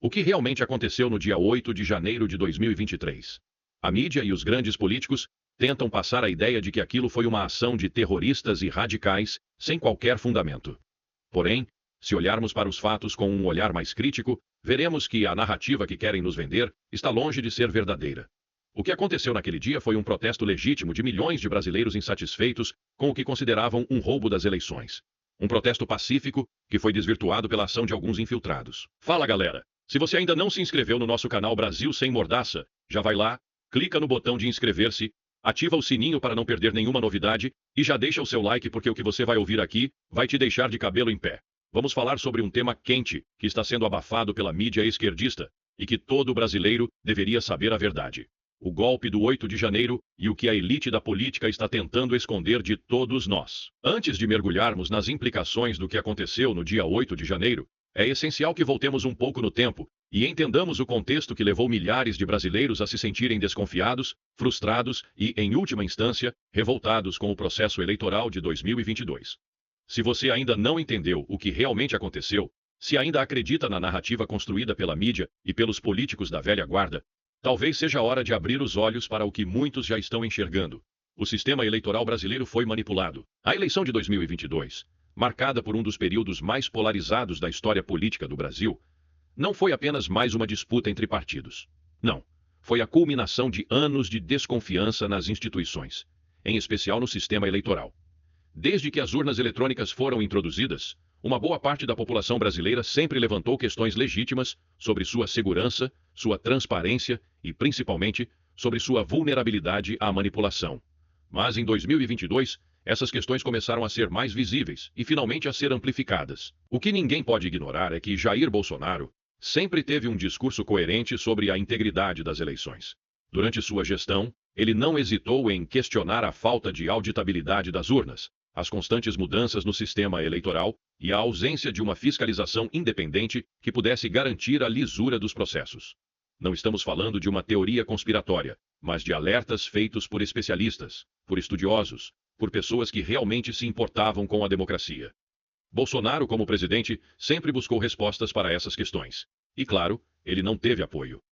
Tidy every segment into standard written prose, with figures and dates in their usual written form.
O que realmente aconteceu no dia 8 de janeiro de 2023? A mídia e os grandes políticos tentam passar a ideia de que aquilo foi uma ação de terroristas e radicais, sem qualquer fundamento. Porém, se olharmos para os fatos com um olhar mais crítico, veremos que a narrativa que querem nos vender está longe de ser verdadeira. O que aconteceu naquele dia foi um protesto legítimo de milhões de brasileiros insatisfeitos com o que consideravam um roubo das eleições. Um protesto pacífico que foi desvirtuado pela ação de alguns infiltrados. Fala, galera! Se você ainda não se inscreveu no nosso canal Brasil Sem Mordaça, já vai lá, clica no botão de inscrever-se, ativa o sininho para não perder nenhuma novidade e já deixa o seu like porque o que você vai ouvir aqui vai te deixar de cabelo em pé. Vamos falar sobre um tema quente que está sendo abafado pela mídia esquerdista e que todo brasileiro deveria saber a verdade. O golpe do 8 de janeiro e o que a elite da política está tentando esconder de todos nós. Antes de mergulharmos nas implicações do que aconteceu no dia 8 de janeiro, é essencial que voltemos um pouco no tempo e entendamos o contexto que levou milhares de brasileiros a se sentirem desconfiados, frustrados e, em última instância, revoltados com o processo eleitoral de 2022. Se você ainda não entendeu o que realmente aconteceu, se ainda acredita na narrativa construída pela mídia e pelos políticos da velha guarda, talvez seja a hora de abrir os olhos para o que muitos já estão enxergando. O sistema eleitoral brasileiro foi manipulado. A eleição de 2022, marcada por um dos períodos mais polarizados da história política do Brasil, não foi apenas mais uma disputa entre partidos. Não. Foi a culminação de anos de desconfiança nas instituições, em especial no sistema eleitoral. Desde que as urnas eletrônicas foram introduzidas, uma boa parte da população brasileira sempre levantou questões legítimas sobre sua segurança, sua transparência e, principalmente, sobre sua vulnerabilidade à manipulação. Mas em 2022, essas questões começaram a ser mais visíveis e finalmente a ser amplificadas. O que ninguém pode ignorar é que Jair Bolsonaro sempre teve um discurso coerente sobre a integridade das eleições. Durante sua gestão, ele não hesitou em questionar a falta de auditabilidade das urnas, as constantes mudanças no sistema eleitoral e a ausência de uma fiscalização independente que pudesse garantir a lisura dos processos. Não estamos falando de uma teoria conspiratória, mas de alertas feitos por especialistas, por estudiosos, por pessoas que realmente se importavam com a democracia. Bolsonaro, como presidente, sempre buscou respostas para essas questões. E, claro, ele não teve apoio.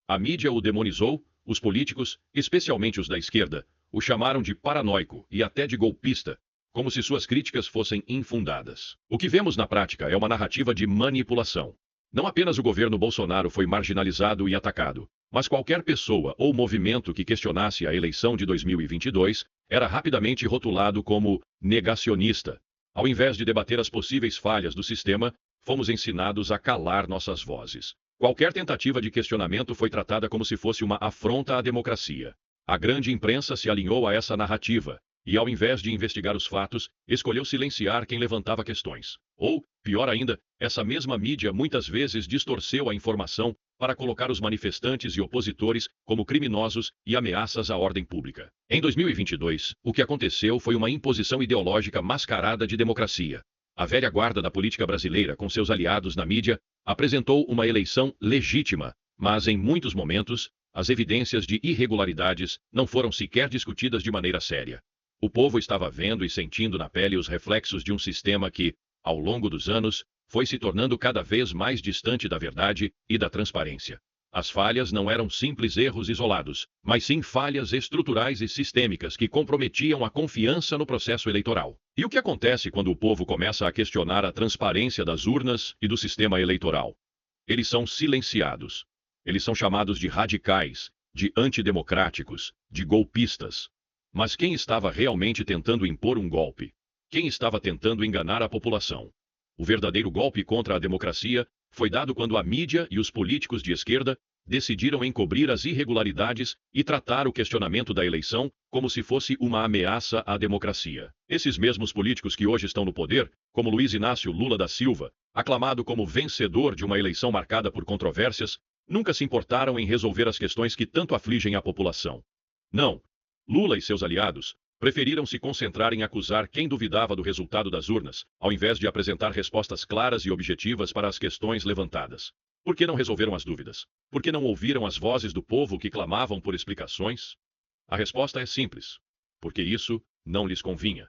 A mídia o demonizou, os políticos, especialmente os da esquerda, o chamaram de paranoico e até de golpista, como se suas críticas fossem infundadas. O que vemos na prática é uma narrativa de manipulação. Não apenas o governo Bolsonaro foi marginalizado e atacado, mas qualquer pessoa ou movimento que questionasse a eleição de 2022 era rapidamente rotulado como negacionista. Ao invés de debater as possíveis falhas do sistema, fomos ensinados a calar nossas vozes. Qualquer tentativa de questionamento foi tratada como se fosse uma afronta à democracia. A grande imprensa se alinhou a essa narrativa. E, ao invés de investigar os fatos, escolheu silenciar quem levantava questões. Ou, pior ainda, essa mesma mídia muitas vezes distorceu a informação para colocar os manifestantes e opositores como criminosos e ameaças à ordem pública. Em 2022, o que aconteceu foi uma imposição ideológica mascarada de democracia. A velha guarda da política brasileira, com seus aliados na mídia, apresentou uma eleição legítima, mas, em muitos momentos, as evidências de irregularidades não foram sequer discutidas de maneira séria. O povo estava vendo e sentindo na pele os reflexos de um sistema que, ao longo dos anos, foi se tornando cada vez mais distante da verdade e da transparência. As falhas não eram simples erros isolados, mas sim falhas estruturais e sistêmicas que comprometiam a confiança no processo eleitoral. E o que acontece quando o povo começa a questionar a transparência das urnas e do sistema eleitoral? Eles são silenciados. Eles são chamados de radicais, de antidemocráticos, de golpistas. Mas quem estava realmente tentando impor um golpe? Quem estava tentando enganar a população? O verdadeiro golpe contra a democracia foi dado quando a mídia e os políticos de esquerda decidiram encobrir as irregularidades e tratar o questionamento da eleição como se fosse uma ameaça à democracia. Esses mesmos políticos que hoje estão no poder, como Luiz Inácio Lula da Silva, aclamado como vencedor de uma eleição marcada por controvérsias, nunca se importaram em resolver as questões que tanto afligem a população. Não. Lula e seus aliados preferiram se concentrar em acusar quem duvidava do resultado das urnas, ao invés de apresentar respostas claras e objetivas para as questões levantadas. Por que não resolveram as dúvidas? Por que não ouviram as vozes do povo que clamavam por explicações? A resposta é simples. Porque isso não lhes convinha.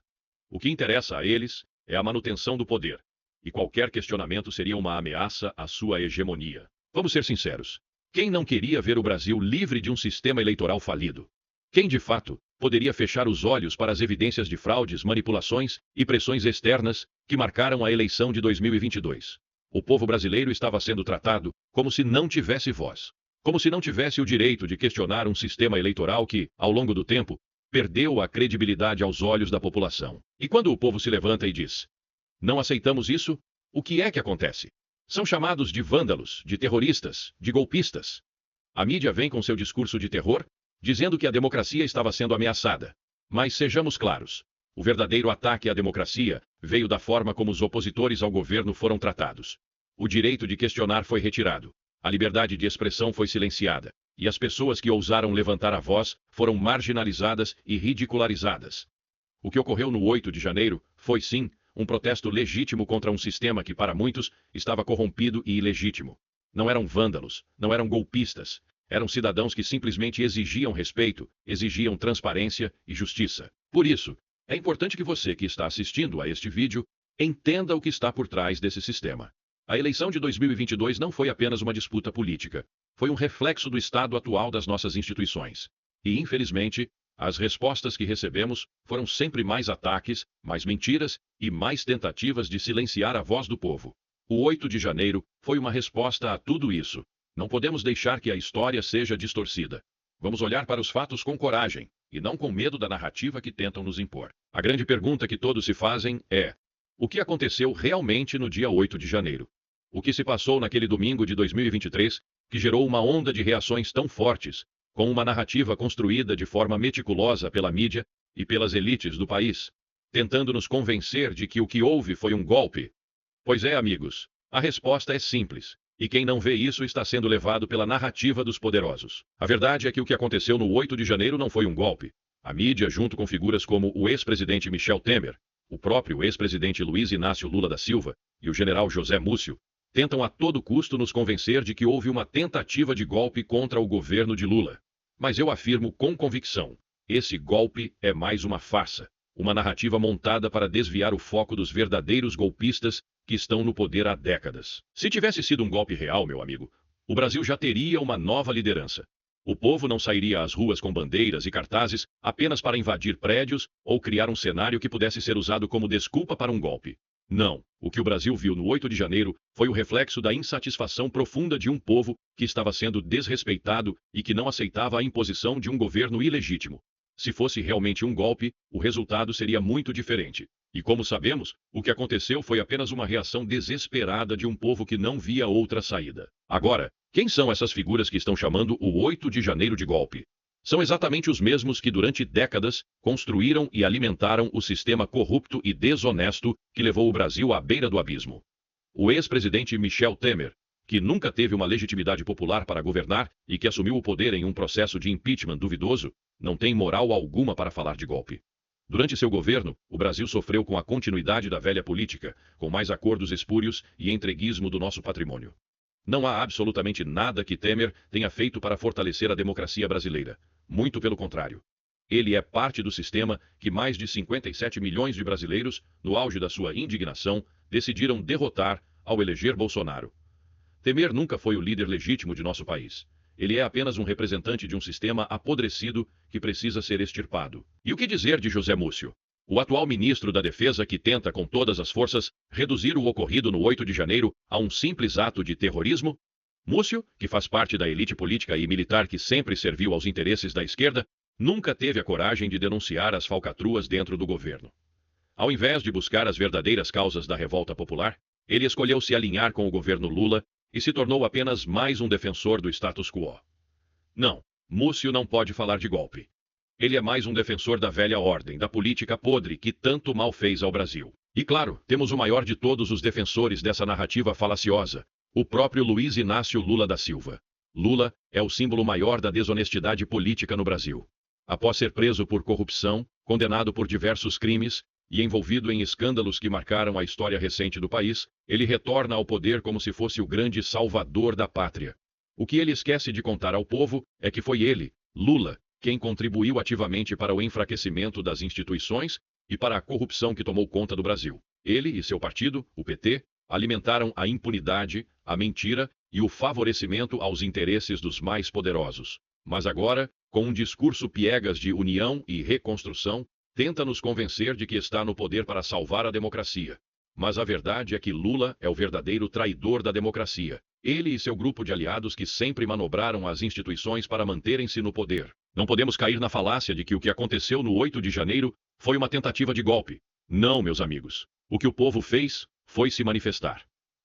O que interessa a eles é a manutenção do poder, e qualquer questionamento seria uma ameaça à sua hegemonia. Vamos ser sinceros. Quem não queria ver o Brasil livre de um sistema eleitoral falido? Quem, de fato, poderia fechar os olhos para as evidências de fraudes, manipulações e pressões externas que marcaram a eleição de 2022? O povo brasileiro estava sendo tratado como se não tivesse voz, como se não tivesse o direito de questionar um sistema eleitoral que, ao longo do tempo, perdeu a credibilidade aos olhos da população. E quando o povo se levanta e diz: "Não aceitamos isso", o que é que acontece? São chamados de vândalos, de terroristas, de golpistas. A mídia vem com seu discurso de terror, dizendo que a democracia estava sendo ameaçada. Mas sejamos claros: o verdadeiro ataque à democracia veio da forma como os opositores ao governo foram tratados. O direito de questionar foi retirado, a liberdade de expressão foi silenciada, e as pessoas que ousaram levantar a voz foram marginalizadas e ridicularizadas. O que ocorreu no 8 de janeiro foi, sim, um protesto legítimo contra um sistema que, para muitos, estava corrompido e ilegítimo. Não eram vândalos, não eram golpistas. Eram cidadãos que simplesmente exigiam respeito, exigiam transparência e justiça. Por isso, é importante que você que está assistindo a este vídeo entenda o que está por trás desse sistema. A eleição de 2022 não foi apenas uma disputa política. Foi um reflexo do estado atual das nossas instituições. E, infelizmente, as respostas que recebemos foram sempre mais ataques, mais mentiras e mais tentativas de silenciar a voz do povo. O 8 de janeiro foi uma resposta a tudo isso. Não podemos deixar que a história seja distorcida. Vamos olhar para os fatos com coragem, e não com medo da narrativa que tentam nos impor. A grande pergunta que todos se fazem é: o que aconteceu realmente no dia 8 de janeiro? O que se passou naquele domingo de 2023, que gerou uma onda de reações tão fortes, com uma narrativa construída de forma meticulosa pela mídia e pelas elites do país, tentando nos convencer de que o que houve foi um golpe? Pois é, amigos, a resposta é simples. E quem não vê isso está sendo levado pela narrativa dos poderosos. A verdade é que o que aconteceu no 8 de janeiro não foi um golpe. A mídia, junto com figuras como o ex-presidente Michel Temer, o próprio ex-presidente Luiz Inácio Lula da Silva e o general José Múcio, tentam a todo custo nos convencer de que houve uma tentativa de golpe contra o governo de Lula. Mas eu afirmo com convicção: esse golpe é mais uma farsa, uma narrativa montada para desviar o foco dos verdadeiros golpistas que estão no poder há décadas. Se tivesse sido um golpe real, meu amigo, o Brasil já teria uma nova liderança. O povo não sairia às ruas com bandeiras e cartazes apenas para invadir prédios ou criar um cenário que pudesse ser usado como desculpa para um golpe. Não, o que o Brasil viu no 8 de janeiro foi o reflexo da insatisfação profunda de um povo que estava sendo desrespeitado e que não aceitava a imposição de um governo ilegítimo. Se fosse realmente um golpe, o resultado seria muito diferente. E como sabemos, o que aconteceu foi apenas uma reação desesperada de um povo que não via outra saída. Agora, quem são essas figuras que estão chamando o 8 de janeiro de golpe? São exatamente os mesmos que durante décadas construíram e alimentaram o sistema corrupto e desonesto que levou o Brasil à beira do abismo. O ex-presidente Michel Temer, que nunca teve uma legitimidade popular para governar e que assumiu o poder em um processo de impeachment duvidoso, não tem moral alguma para falar de golpe. Durante seu governo, o Brasil sofreu com a continuidade da velha política, com mais acordos espúrios e entreguismo do nosso patrimônio. Não há absolutamente nada que Temer tenha feito para fortalecer a democracia brasileira. Muito pelo contrário. Ele é parte do sistema que mais de 57 milhões de brasileiros, no auge da sua indignação, decidiram derrotar ao eleger Bolsonaro. Temer nunca foi o líder legítimo de nosso país. Ele é apenas um representante de um sistema apodrecido que precisa ser extirpado. E o que dizer de José Múcio, o atual ministro da Defesa que tenta com todas as forças reduzir o ocorrido no 8 de janeiro a um simples ato de terrorismo? Múcio, que faz parte da elite política e militar que sempre serviu aos interesses da esquerda, nunca teve a coragem de denunciar as falcatruas dentro do governo. Ao invés de buscar as verdadeiras causas da revolta popular, ele escolheu se alinhar com o governo Lula e se tornou apenas mais um defensor do status quo. Não, Múcio não pode falar de golpe. Ele é mais um defensor da velha ordem, da política podre que tanto mal fez ao Brasil. E claro, temos o maior de todos os defensores dessa narrativa falaciosa, o próprio Luiz Inácio Lula da Silva. Lula é o símbolo maior da desonestidade política no Brasil. Após ser preso por corrupção, condenado por diversos crimes e envolvido em escândalos que marcaram a história recente do país, ele retorna ao poder como se fosse o grande salvador da pátria. O que ele esquece de contar ao povo é que foi ele, Lula, quem contribuiu ativamente para o enfraquecimento das instituições e para a corrupção que tomou conta do Brasil. Ele e seu partido, o PT, alimentaram a impunidade, a mentira e o favorecimento aos interesses dos mais poderosos. Mas agora, com um discurso piegas de união e reconstrução, tenta nos convencer de que está no poder para salvar a democracia. Mas a verdade é que Lula é o verdadeiro traidor da democracia. Ele e seu grupo de aliados que sempre manobraram as instituições para manterem-se no poder. Não podemos cair na falácia de que o que aconteceu no 8 de janeiro foi uma tentativa de golpe. Não, meus amigos. O que o povo fez foi se manifestar.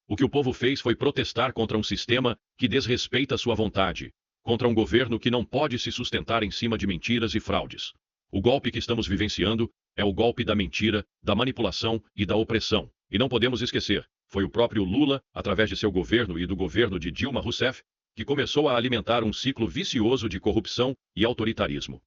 O que o povo fez foi protestar contra um sistema que desrespeita sua vontade, contra um governo que não pode se sustentar em cima de mentiras e fraudes. O golpe que estamos vivenciando é o golpe da mentira, da manipulação e da opressão. E não podemos esquecer, foi o próprio Lula, através de seu governo e do governo de Dilma Rousseff, que começou a alimentar um ciclo vicioso de corrupção e autoritarismo.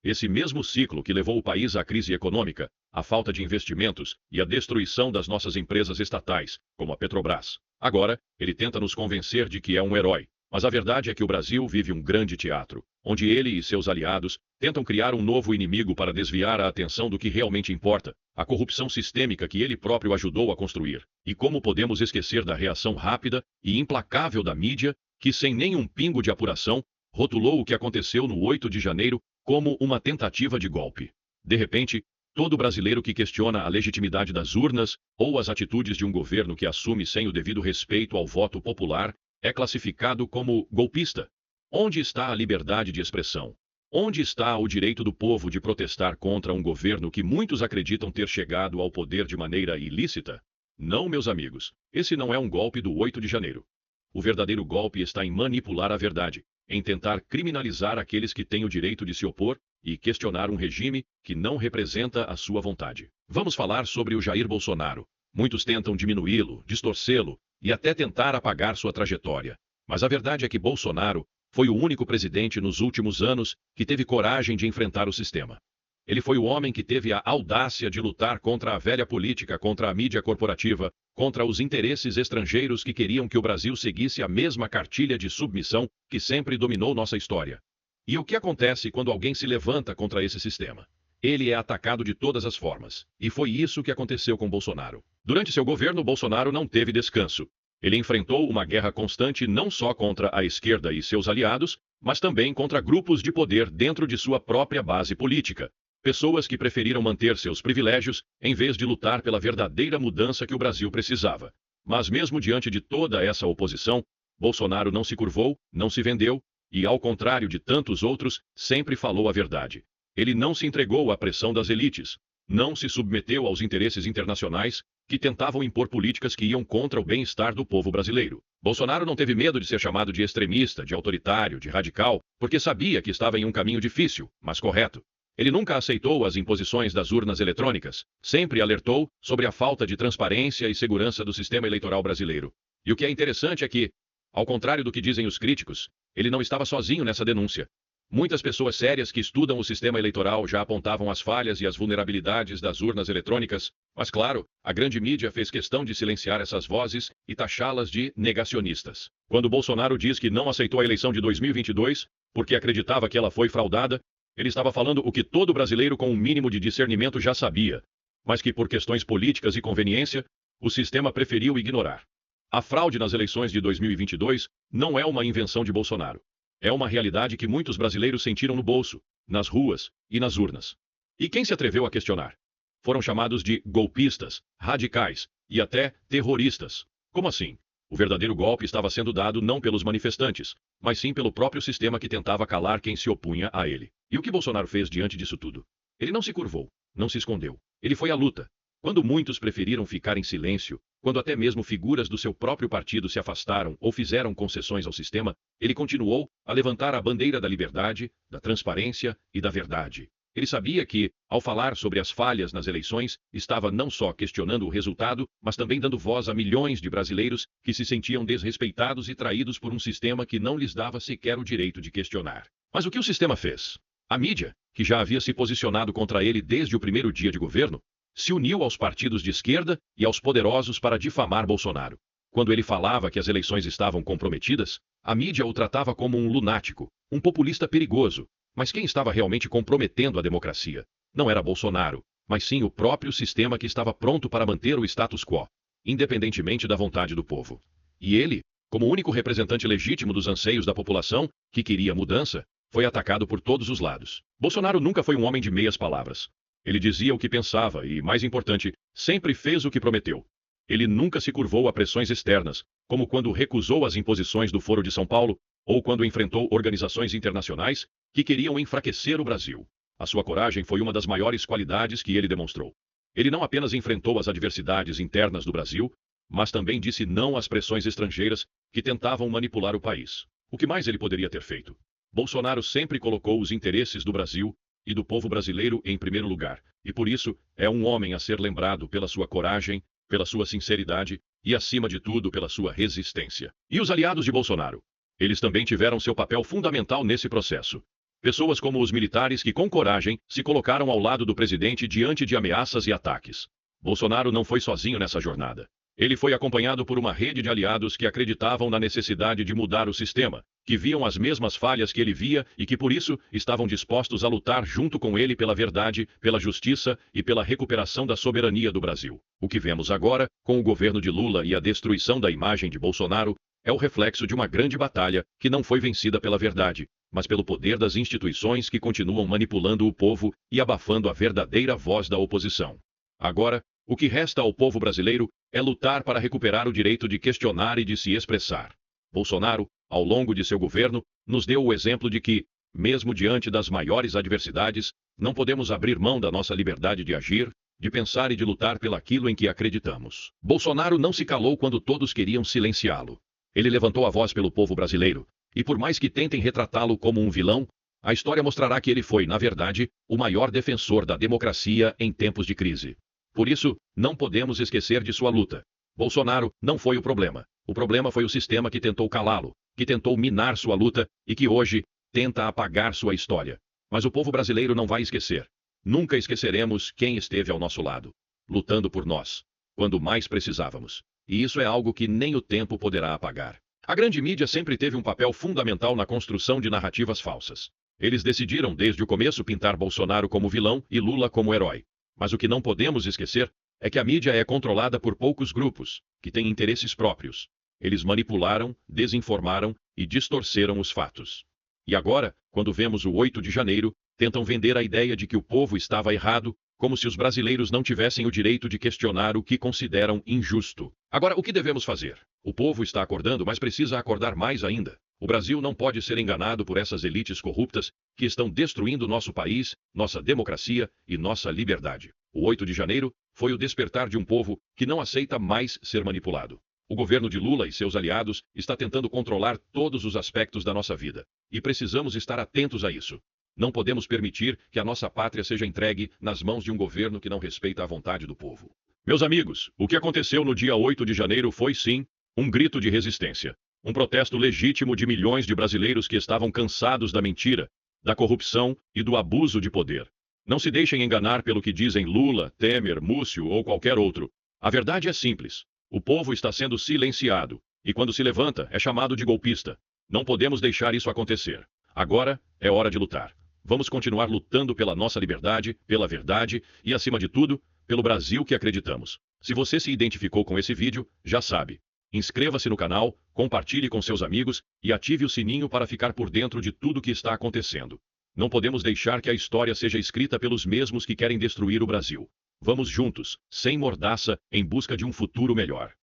Esse mesmo ciclo que levou o país à crise econômica, à falta de investimentos e à destruição das nossas empresas estatais, como a Petrobras. Agora, ele tenta nos convencer de que é um herói. Mas a verdade é que o Brasil vive um grande teatro, onde ele e seus aliados tentam criar um novo inimigo para desviar a atenção do que realmente importa, a corrupção sistêmica que ele próprio ajudou a construir. E como podemos esquecer da reação rápida e implacável da mídia, que sem nenhum pingo de apuração, rotulou o que aconteceu no 8 de janeiro como uma tentativa de golpe. De repente, todo brasileiro que questiona a legitimidade das urnas ou as atitudes de um governo que assume sem o devido respeito ao voto popular é classificado como golpista. Onde está a liberdade de expressão? Onde está o direito do povo de protestar contra um governo que muitos acreditam ter chegado ao poder de maneira ilícita? Não, meus amigos, esse não é um golpe do 8 de janeiro. O verdadeiro golpe está em manipular a verdade, em tentar criminalizar aqueles que têm o direito de se opor e questionar um regime que não representa a sua vontade. Vamos falar sobre o Jair Bolsonaro. Muitos tentam diminuí-lo, distorcê-lo e até tentar apagar sua trajetória. Mas a verdade é que Bolsonaro foi o único presidente nos últimos anos que teve coragem de enfrentar o sistema. Ele foi o homem que teve a audácia de lutar contra a velha política, contra a mídia corporativa, contra os interesses estrangeiros que queriam que o Brasil seguisse a mesma cartilha de submissão que sempre dominou nossa história. E o que acontece quando alguém se levanta contra esse sistema? Ele é atacado de todas as formas. E foi isso que aconteceu com Bolsonaro. Durante seu governo, Bolsonaro não teve descanso. Ele enfrentou uma guerra constante não só contra a esquerda e seus aliados, mas também contra grupos de poder dentro de sua própria base política. Pessoas que preferiram manter seus privilégios em vez de lutar pela verdadeira mudança que o Brasil precisava. Mas mesmo diante de toda essa oposição, Bolsonaro não se curvou, não se vendeu e, ao contrário de tantos outros, sempre falou a verdade. Ele não se entregou à pressão das elites, não se submeteu aos interesses internacionais que tentavam impor políticas que iam contra o bem-estar do povo brasileiro. Bolsonaro não teve medo de ser chamado de extremista, de autoritário, de radical, porque sabia que estava em um caminho difícil, mas correto. Ele nunca aceitou as imposições das urnas eletrônicas, sempre alertou sobre a falta de transparência e segurança do sistema eleitoral brasileiro. E o que é interessante é que, ao contrário do que dizem os críticos, ele não estava sozinho nessa denúncia. Muitas pessoas sérias que estudam o sistema eleitoral já apontavam as falhas e as vulnerabilidades das urnas eletrônicas, mas claro, a grande mídia fez questão de silenciar essas vozes e taxá-las de negacionistas. Quando Bolsonaro diz que não aceitou a eleição de 2022 porque acreditava que ela foi fraudada, ele estava falando o que todo brasileiro com um mínimo de discernimento já sabia, mas que por questões políticas e conveniência, o sistema preferiu ignorar. A fraude nas eleições de 2022 não é uma invenção de Bolsonaro. É uma realidade que muitos brasileiros sentiram no bolso, nas ruas e nas urnas. E quem se atreveu a questionar? Foram chamados de golpistas, radicais e até terroristas. Como assim? O verdadeiro golpe estava sendo dado não pelos manifestantes, mas sim pelo próprio sistema que tentava calar quem se opunha a ele. E o que Bolsonaro fez diante disso tudo? Ele não se curvou, não se escondeu. Ele foi à luta. Quando muitos preferiram ficar em silêncio, quando até mesmo figuras do seu próprio partido se afastaram ou fizeram concessões ao sistema, ele continuou a levantar a bandeira da liberdade, da transparência e da verdade. Ele sabia que, ao falar sobre as falhas nas eleições, estava não só questionando o resultado, mas também dando voz a milhões de brasileiros que se sentiam desrespeitados e traídos por um sistema que não lhes dava sequer o direito de questionar. Mas o que o sistema fez? A mídia, que já havia se posicionado contra ele desde o primeiro dia de governo, se uniu aos partidos de esquerda e aos poderosos para difamar Bolsonaro. Quando ele falava que as eleições estavam comprometidas, a mídia o tratava como um lunático, um populista perigoso. Mas quem estava realmente comprometendo a democracia? Não era Bolsonaro, mas sim o próprio sistema que estava pronto para manter o status quo. independentemente da vontade do povo. E ele, como único representante legítimo dos anseios da população, que queria mudança, foi atacado por todos os lados. Bolsonaro nunca foi um homem de meias palavras. Ele dizia o que pensava e, mais importante, sempre fez o que prometeu. Ele nunca se curvou a pressões externas, como quando recusou as imposições do Foro de São Paulo, ou quando enfrentou organizações internacionais que queriam enfraquecer o Brasil. A sua coragem foi uma das maiores qualidades que ele demonstrou. Ele não apenas enfrentou as adversidades internas do Brasil, mas também disse não às pressões estrangeiras que tentavam manipular o país. O que mais ele poderia ter feito? Bolsonaro sempre colocou os interesses do Brasil e do povo brasileiro em primeiro lugar, e por isso é um homem a ser lembrado pela sua coragem, pela sua sinceridade e, acima de tudo, pela sua resistência. E os aliados de Bolsonaro? Eles também tiveram seu papel fundamental nesse processo. Pessoas como os militares que, com coragem, se colocaram ao lado do presidente diante de ameaças e ataques. Bolsonaro não foi sozinho nessa jornada. Ele foi acompanhado por uma rede de aliados que acreditavam na necessidade de mudar o sistema, que viam as mesmas falhas que ele via e que, por isso, estavam dispostos a lutar junto com ele pela verdade, pela justiça e pela recuperação da soberania do Brasil. O que vemos agora, com o governo de Lula e a destruição da imagem de Bolsonaro, é o reflexo de uma grande batalha que não foi vencida pela verdade, mas pelo poder das instituições que continuam manipulando o povo e abafando a verdadeira voz da oposição. Agora, o que resta ao povo brasileiro é lutar para recuperar o direito de questionar e de se expressar. Bolsonaro, ao longo de seu governo, nos deu o exemplo de que, mesmo diante das maiores adversidades, não podemos abrir mão da nossa liberdade de agir, de pensar e de lutar pelaquilo em que acreditamos. Bolsonaro não se calou quando todos queriam silenciá-lo. Ele levantou a voz pelo povo brasileiro, e por mais que tentem retratá-lo como um vilão, a história mostrará que ele foi, na verdade, o maior defensor da democracia em tempos de crise. Por isso, não podemos esquecer de sua luta. Bolsonaro não foi o problema. O problema foi o sistema que tentou calá-lo, que tentou minar sua luta e que hoje tenta apagar sua história. Mas o povo brasileiro não vai esquecer. Nunca esqueceremos quem esteve ao nosso lado, lutando por nós, quando mais precisávamos. E isso é algo que nem o tempo poderá apagar. A grande mídia sempre teve um papel fundamental na construção de narrativas falsas. Eles decidiram desde o começo pintar Bolsonaro como vilão e Lula como herói. Mas o que não podemos esquecer é que a mídia é controlada por poucos grupos, que têm interesses próprios. Eles manipularam, desinformaram e distorceram os fatos. E agora, quando vemos o 8 de janeiro, tentam vender a ideia de que o povo estava errado, como se os brasileiros não tivessem o direito de questionar o que consideram injusto. Agora, o que devemos fazer? O povo está acordando, mas precisa acordar mais ainda. O Brasil não pode ser enganado por essas elites corruptas que estão destruindo nosso país, nossa democracia e nossa liberdade. O 8 de janeiro foi o despertar de um povo que não aceita mais ser manipulado. O governo de Lula e seus aliados está tentando controlar todos os aspectos da nossa vida. E precisamos estar atentos a isso. Não podemos permitir que a nossa pátria seja entregue nas mãos de um governo que não respeita a vontade do povo. Meus amigos, o que aconteceu no dia 8 de janeiro foi, sim, um grito de resistência. Um protesto legítimo de milhões de brasileiros que estavam cansados da mentira, da corrupção e do abuso de poder. Não se deixem enganar pelo que dizem Lula, Temer, Múcio ou qualquer outro. A verdade é simples. O povo está sendo silenciado, e quando se levanta é chamado de golpista. Não podemos deixar isso acontecer. Agora é hora de lutar. Vamos continuar lutando pela nossa liberdade, pela verdade e, acima de tudo, pelo Brasil que acreditamos. Se você se identificou com esse vídeo, já sabe. Inscreva-se no canal, compartilhe com seus amigos e ative o sininho para ficar por dentro de tudo o que está acontecendo. Não podemos deixar que a história seja escrita pelos mesmos que querem destruir o Brasil. Vamos juntos, sem mordaça, em busca de um futuro melhor.